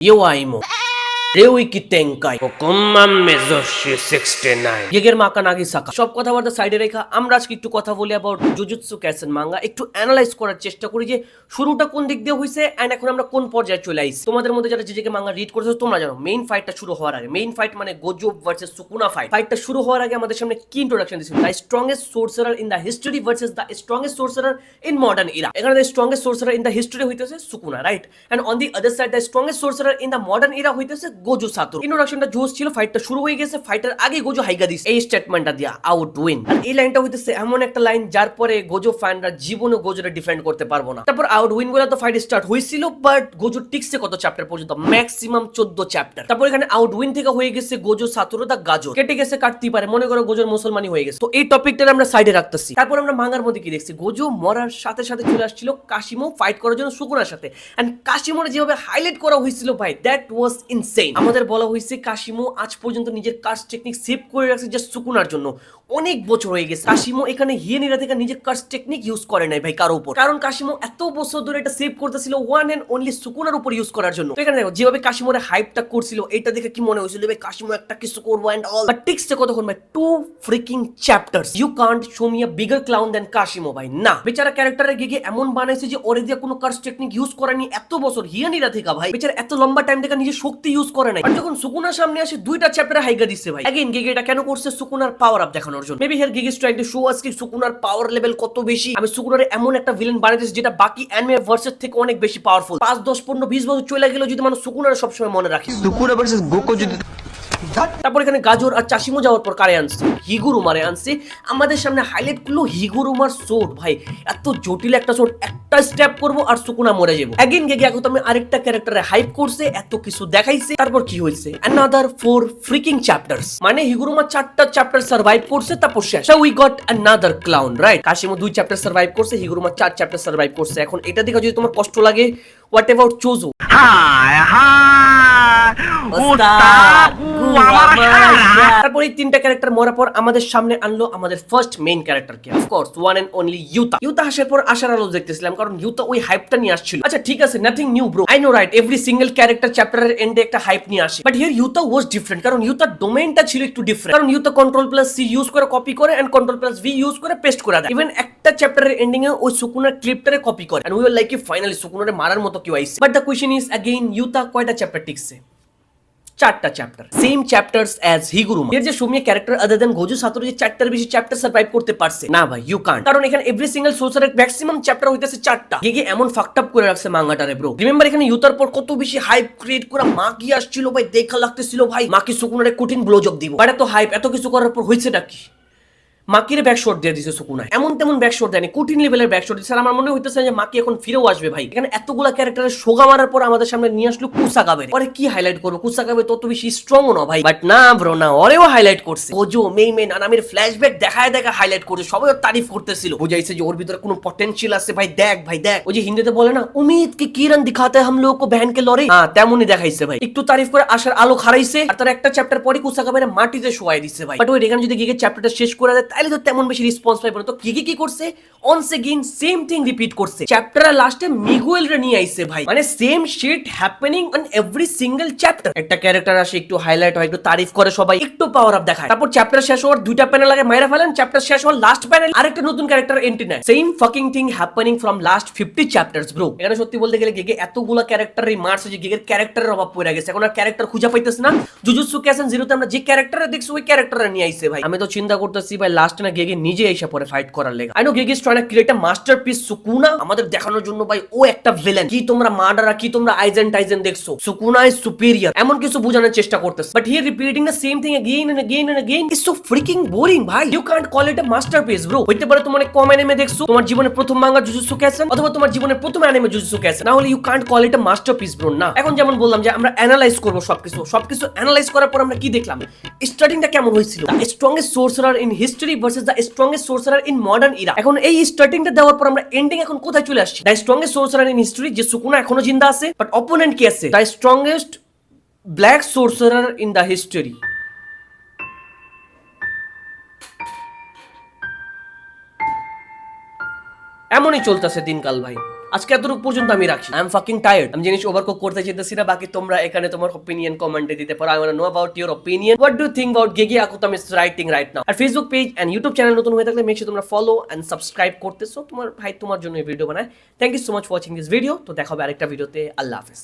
Yo রেউইকি তেঙ্কাই কোকোমামেজোশি 69 গেগের মাকা নাগিসাকা সব কথাবার্তা সাইডে রেখা আমরা আজকে একটু কথা বলি অ্যাবাউট জুজুৎসু কাইসেন মাঙ্গা, একটু অ্যানালাইজ করার চেষ্টা করি যে শুরুটা কোন দিক দিয়ে হইছে এন্ড এখন আমরা কোন পর্যায়ে চলে আইছি। তোমাদের মধ্যে যারা জিজেকে মাঙ্গা রিড করেছো তোমরা জানো মেইন ফাইটটা শুরু হওয়ার আগে, মেইন ফাইট মানে গোজো ভার্সেস সুকুনা ফাইটটা শুরু হওয়ার আগে আমাদের সামনে কি ইন্ট্রোডাকশন দিছিল, the strongest sorcerer in the history versus the strongest sorcerer in modern era. এখানে the strongest sorcerer in the history হইতেছে Sukuna, right? And on the other side the strongest sorcerer in the modern era হইতেছে Gojo Satoru. ইন্ট্রোডাকশনটা জোস ছিল, ফাইটটা শুরু হয়ে গেছে, fighter আগে গোজো হাইগা দিছে এই স্টেটমেন্টটা দিয়া আউট উইন। আর এই লাইনটা হইতেছে এমন একটা লাইন যার পরে গোজো ফ্যানরা জীবনে গোজোরে ডিফেন্ড করতে পারবো না। তারপর আউট উইন বলে তো ফাইট স্টার্ট হইছিল, বাট গোজো টিকছে কত চ্যাপ্টার পর্যন্ত, ম্যাক্সিমাম 14 চ্যাপ্টার। তারপর এখানে আউট উইন থেকে হয়ে গেছে গোজো সাতোরু দা গাজো, কেটে গেছে কাটতেই পারে, মনে করো গোজোর মুসলমানি হয়ে গেছে। তো এই টপিকটা আমরা সাইডে রাখতেছি। তারপর আমরা মাঙ্গার মধ্যে কি দেখছি, গোজো মরার সাথে সাথে চলে আসছিল কাশিমো ফাইট করার জন্য সুকুনার সাথে। এন্ড কাশিমোর যেভাবে হাইলাইট করা হয়েছিল ভাই, দ্যাট ওয়াজ ইনসেইন। আমাদের বলা হয়েছে কাশিমো আজ পর্যন্ত নিজের কার্স টেকনিক সেভ করে রাখছে জাস্ট সুকুনার জন্য। অনেক বছর হয়ে গেছে কাশিমো এখানে হিয়েনিরা থেকে নিজের কার্স টেকনিক ইউজ করে নাই ভাই কারো উপর, কারণ কাশিমো এত বছর ধরে এটা সেভ করতেছিল ওয়ান এন্ড অনলি সুকুনার উপর ইউজ করার জন্য। এখানে দেখো যেভাবে কাশিমোরে হাইপটা করছিল, এটা দেখে কি মনে হয়েছিল ভাই কাশিমো একটা কিছু করবো এন্ড অল, বাট টিক্সে কতক্ষণ ভাই 2 freaking chapters. You can't show me a bigger clown than Kashimo ভাই, না। বেচারা ক্যারেক্টারে গিয়ে এমন বানাইছে যে ওরে দিয়ে কোনো কার্স টেকনিক ইউজ করেনি এত বছর হিয়ানিরা থেকে ভাই। বেচারা এত লম্বা টাইম থেকে নিজের শক্তি ইউজ করে নাই, বাট যখন সুকুনার সামনে আসে 2টা চ্যাপ্টারে হাইগা দিচ্ছে ভাই। अगेन গিগে এটা কেন করছে, সুকুনার পাওয়ার আপ দেখানোর জন্য। Maybe here Gege is trying to show us কি সুকুনার পাওয়ার লেভেল কত বেশি। আমি সুকুনারে এমন একটা ভিলেন বানাইতেছি যেটা বাকি অ্যানিমে ভার্সেস থেকে অনেক বেশি পাওয়ারফুল। 5 10 15 20 বছর চলে গেল যদি মানুষ সুকুনারে সবসময় মনে রাখে। সুকুনা ভার্সেস গোকো যদি তারপর এখানে গাজর আর চাশিমো যাওয়ার পর কারে আনছে, হিগুরুমারে আনছে। আমাদের সামনে হাইলাইট করলো হিগুরুমার সোর্ড ভাই, এত জটিল একটা সোর্ড, একটা স্টেপ করবো আর সুকুনা মরে যাবো। এগেন গেগে এখন আমি আরেকটা ক্যারেক্টারে হাইপ করছে, এত কিছু দেখাইছে। তারপর কি হয়েছে, অ্যানাদার 4 ফ্রিকিং চ্যাপ্টার্স, মানে হিগুরুমা 4টা চ্যাপ্টার সার্ভাইভ করছে, তারপর শেষ। So we got another clown, right? Kashimo 2 chapter survive করছে, হিগুরুমা 4 চ্যাপ্টার সার্ভাইভ করছে। এখন এটা দেখে যদি তোমার কষ্ট লাগে, হোয়াট এভাউট চোজো? তারপর এই 3টা ক্যারেক্টার মরার পর আমাদের সামনে আনলো আমাদের ফার্স্ট মেইন ক্যারেক্টারকে, of course one and only Yuta. Yuta আসার পর আশার আলো দেখতেছিলাম, কারণ ইউতা ওই হাইপটা নিয়ে আসছিল। আচ্ছা ঠিক আছে, nothing new bro, I know right, every single character চ্যাপ্টারের এন্ডে একটা হাইপ নিয়ে আসে, but here Yuta was different, কারণ ইউতার ডোমেইনটা ছিল একটু ডিফারেন্ট। কারণ Yuta control plus C use করে কপি করে and control plus V use করে পেস্ট করে দেয়। ইভেন একটা চ্যাপ্টারের এন্ডিং এ ওই সুকুনার ক্লিপটারে কপি করে, and we were like finally সুকুনারে মারার মতো কেউ আইছে। But the question is again Yuta কয়টা চ্যাপ্টার টিকছে? 4টা চ্যাপ্টার, সেম চ্যাপ্টারস অ্যাজ হিগুরুমা। এর যে সুমিয়া ক্যারেক্টার আদার দেন গোজো সাতোরু যে 4টার বেশি চ্যাপ্টার সার্ভাইভ করতে পারছে না ভাই, ইউ কান্ট। কারণ এখানে এভরি সিঙ্গেল সোর্সারের ম্যাক্সিমাম চ্যাপ্টার হইতাছে 4টা। গেগে এমন ফাকড আপ করে রাখছে মাঙ্গাটারে ব্রো। রিমেম্বার এখানে ইউতার পর কত বেশি হাইপ ক্রিয়েট করা মা কি আসছিল ভাই, দেখা লাগতেছিল ভাই মাকি সুকুনারে কঠিন ব্লোজব দিব। বাট এত হাইপ এত কিছু করার পর হইছেটা কি? মাকির ব্যাকশট দিয়ে দিছে সুকুনা, এমন তেমন ব্যাকশট দেয়নি, কঠিন লেভেলের ব্যাকশট দিছে। আমার মনে হইতেছে যে মাকি এখন ফিরেও আসবে ভাই। এখানে এতগুলা ক্যারেক্টারের সোগা মারার পর আমাদের সামনে নিয়ে আসলো কুসাকাবে। পরে কি হাইলাইট করবো, কুসাকাবে তত বেশি স্ট্রং না ভাই, বাট না ব্রো না, ওরেও হাইলাইট করছে। গোজো মেই নানামির ফ্ল্যাশব্যাক দেখায় দেখা হাইলাইট করছে, সবাই ওর তারিফ করতেছিল, বুঝাইছে যে ওর ভিতরে কোনো পটেনশিয়াল আছে ভাই, দেখ ভাই দেখ। ওই যে হিন্দিতে বলে না, উম্মীদ কি কিরণ দিখাতে হাম লোগ কো বহন কে লড়ে, হ্যাঁ তেমনই দেখাইছে ভাই। একটু তারিফ করে আশার আলো খারাইছে, আর তার একটা চ্যাপ্টার পরে কুসাকাবে মাটিতে শোয়াই দিচ্ছে ভাই। বাট ওই এখানে যদি গিয়ে চ্যাপ্টারটা শেষ করে দেয় তাহলে তো তেমন বেশি রেসপন্স পাইবো না। তো কি করছে, once again same thing repeat করছে। চ্যাপ্টারের লাস্টে মিগুয়েল রে নিয়ে আইছে ভাই, মানে same shit happening on every single chapter. একটা ক্যারেক্টার আসে, একটু হাইলাইট হয়, একটু তারিফ করে সবাই, একটু পাওয়ার আপ দেখায়, তারপর চ্যাপ্টার শেষ হওয়ার 2টা প্যানেল আগে মাইরা ফেলেন, চ্যাপ্টার শেষ হওয়ার লাস্ট প্যানেল আরেকটা নতুন ক্যারেক্টার এন্ট্রি নেয়। Same fucking thing happening from last 50 chapters bro. এখানে সত্যি বলতে গেলে গেগে এতগুলা ক্যারেক্টারই মারছে যে গেগের ক্যারেক্টারের অভাব পড়ে গেছে, এখন আর ক্যারেক্টার খুঁজে পাইতেছে না। জুজুৎসু কাইসেন জিরোতে আমরা যে ক্যারেক্টারে দেখছি ওই ক্যারেক্টারে নিয়ে আইছে ভাই। আমি তো চিন্তা করতেছি ভাই লাস্ট না গেগে নিজে এসে পরে ফাইট করার লেগে। I know Gege is trying to create a masterpiece Sukuna, আমাদের দেখানোর জন্য ভাই ও একটা ভিলেন। কি তোমরা মার্ডারা, কি তোমরা আইজেন টাইজেন দেখছো, সুকুনা ইজ সুপিরিয়র, এমন কিছু বোঝানোর চেষ্টা করতেছে। But here repeating the same thing again and again and again is so freaking boring ভাই। You can't call it a masterpiece bro. হইতে পারে তোমার কম অ্যানিমে দেখছো, তোমার জীবনের প্রথম মাঙ্গা জুজুৎসু কাইসেন, অথবা তোমার জীবনের প্রথম অ্যানিমে জুজুৎসু কাইসেন, না হলে you can't call it a masterpiece bro না। এখন যেমন বললাম যে আমরা অ্যানালাইজ করব সবকিছু অ্যানালাইজ করার পর আমরা কি দেখলাম, স্টার্টিংটা কেমন হয়েছিল, the strongest sorcerer in history versus the strongest sorcerer in modern era. এখন এই স্টার্টিংটা দেওয়ার পর আমরা এন্ডিং এখন কোথায় চলে আসছি, the strongest sorcerer in history যে সুকুনা এখনো জিন্দা আছে, বাট অপোনেন্ট কি আছে, the strongest black sorcerer in the history. এমনই চলতেছে দিনকাল ভাই। আজকে এতটুকু পর্যন্ত আমি রাখছি। I am fucking tired. আমি জিনিস ওভারকুক করতে চাইতেছি না। বাকি তোমরা এখানে তোমার ওপিনিয়ন কমেন্টে দিতে পারো। I want know about your opinion. What do you think about Gege Akutami is writing right now. আর Facebook page and YouTube channel নতুন হয়ে থাকলে মেক শিওর তোমরা ফলো এন্ড সাবস্ক্রাইব করতেছো। তোমার ভাই তোমার জন্য এই ভিডিও বানায়। Thank you so much for watching this video. তো দেখা হবে আরেকটা ভিডিওতে। আল্লাহ হাফেজ।